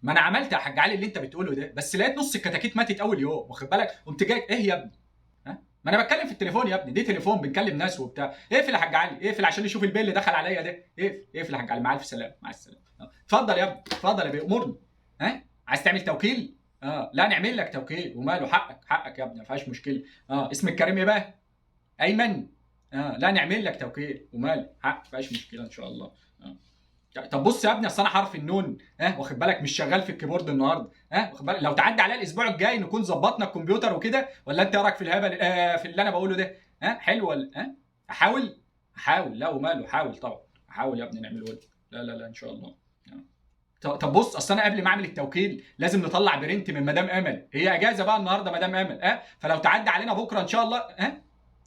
ما انا عملت يا حاج علي اللي انت بتقوله ده، بس لقيت نص الكتاكيت ماتت اول يوم، واخد بالك؟ قمت جاي ايه يا ابني؟ ها؟ ما انا بتكلم في التليفون يا ابني، دي تليفون بنكلم ناس وبتاع. اقفل يا حاج علي، اقفل عشان نشوف البيل اللي دخل عليا ده. اقفل اقفل يا حاج علي، مع الف سلامه، مع السلامه. اتفضل يا ابني، اتفضل يا بيه، امرني. ها؟ عايز تعمل توكيل؟ لا نعمل لك توكيل وماله، حقك حقك يا ابني، ما فيهاش مشكله. اسمك كريم ايه بقى؟ ايمن. لا نعمل لك توكيل وماله، حق، ما فيهاش مشكله ان شاء الله. اه طب بص يا ابني، اصل انا حرف النون واخد بالك مش شغال في الكيبورد النهارده. واخد بالك، لو تعدي عليا الاسبوع الجاي نكون ظبطنا الكمبيوتر وكده، ولا انت إيه رايك في الهبل في اللي انا بقوله ده؟ حلو ولا احاول؟ احاول، لا وماله، حاول طبعا. احاول يا ابني نعمله لك. لا لا لا ان شاء الله. طب بص، اصل انا قبل ما اعمل التوكيل لازم نطلع برنت من مدام امل، هي اجازه بقى النهارده مدام امل. فلو تعدي علينا بكره ان شاء الله.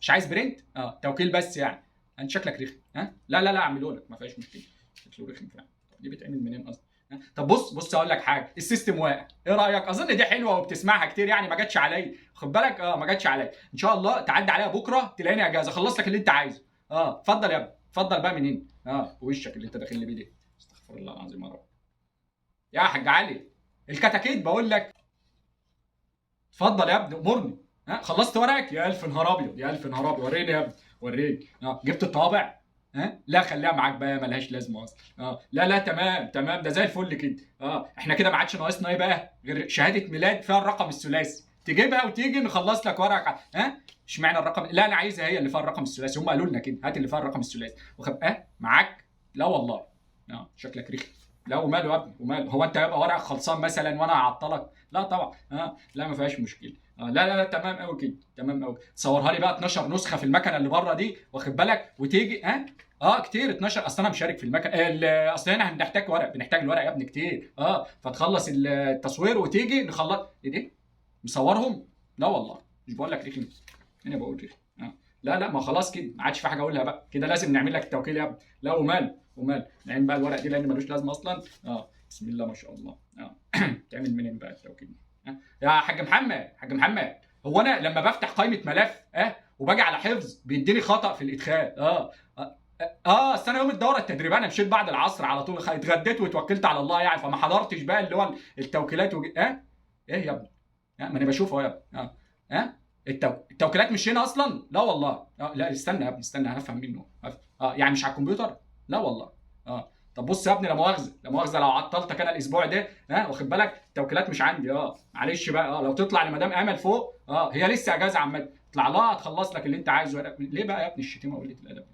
مش عايز برنت، توكيل بس يعني. انت شكلك رخم. لا لا لا اعمله لك، ما فيهاش مشكله. شكله رخم فعلا. طب دي بتعمل منين اصلا؟ طب بص بص اقول لك حاجه، السيستم واقع، ايه رايك؟ اظن دي حلوه وبتسمعها كتير يعني، ما جاتش عليا، خد بالك. ما جاتش عليا. ان شاء الله تعدي عليا بكره تلاقيني اجازه، خلص لك اللي انت عايزه. اتفضل يا ابني، اتفضل بقى منين؟ وشك اللي انت داخل لي بيه ده. استغفر الله العظيم يا رب. يا حاج علي، الكتاكيت بقول لك. اتفضل يا ابني امرني. خلصت ورقك؟ يا الف نهار ابيض، يا الف نهار ابيض، وريني يا ابني، وريني. جبت الطوابع؟ لا خليها معاك بقى، ملهاش لازمه اصلا. لا لا تمام تمام، ده زي الفل كده. احنا كده ما عادش ناقصنا ايه بقى غير شهاده ميلاد فيها الرقم الثلاثي، تجيبها وتيجي نخلص لك ورقك. اشمعنى الرقم؟ لا انا عايزها هي اللي فيها الرقم الثلاثي، هم قالوا لنا كده هات اللي فيها الرقم الثلاثي. معاك؟ لا والله. شكلك رخي. لا وماله يا ابني وماله، هو انت هيبقى ورقك خلصان مثلا وانا هعطلك؟ لا طبعا. لا ما فيهاش مشكله. لا لا لا تمام قوي كده، تمام قوي. صورها لي بقى 12 نسخه في المكنه اللي بره دي، واخد بالك؟ وتيجي كتير 12، اصل انا مشارك في المكنه. اصل هنا هنحتاج ورق، بنحتاج الورق يا ابني كتير. فتخلص التصوير وتيجي نخلص. ايه ده؟ مصورهم؟ لا والله مش بقول لك رخم، انا بقول رخم. لا لا ما خلاص كده، ما عادش في حاجه اقولها بقى كده، لازم نعمل لك التوكيل يا ابني. لا ومال ومال، نعمل بقى الورق دي لان ملوش لازمه اصلا. بسم الله ما شاء الله. تعمل منين بقى التوكيل؟ يا حاج محمد، حاج محمد، هو انا لما بفتح قائمه ملف وباجي على حفظ بيديني خطا في الادخال. اصل انا يوم الدوره التدريبيه انا مشيت بعد العصر على طول، اتغديت وتوكلت على الله يعني، فما حضرتش بقى اللي هو التوكيلات ايه يا ابني؟ ما انا بشوفه يا ابني. التوكيلات مش هنا اصلا؟ لا والله. لا استنى يا ابني استنى، هفهم منه. يعني مش على الكمبيوتر؟ لا والله. طب بص يا ابني، لا مؤاخذه لا مؤاخذه لو عطلتك انا الاسبوع ده. واخد بالك؟ التوكيلات مش عندي. معلش بقى. لو تطلع لمدام امل فوق، هي لسه اجازه عمال، اطلع لها هتخلص لك اللي انت عايزه. ليه بقى يا ابني الشتيمه وقله الادب؟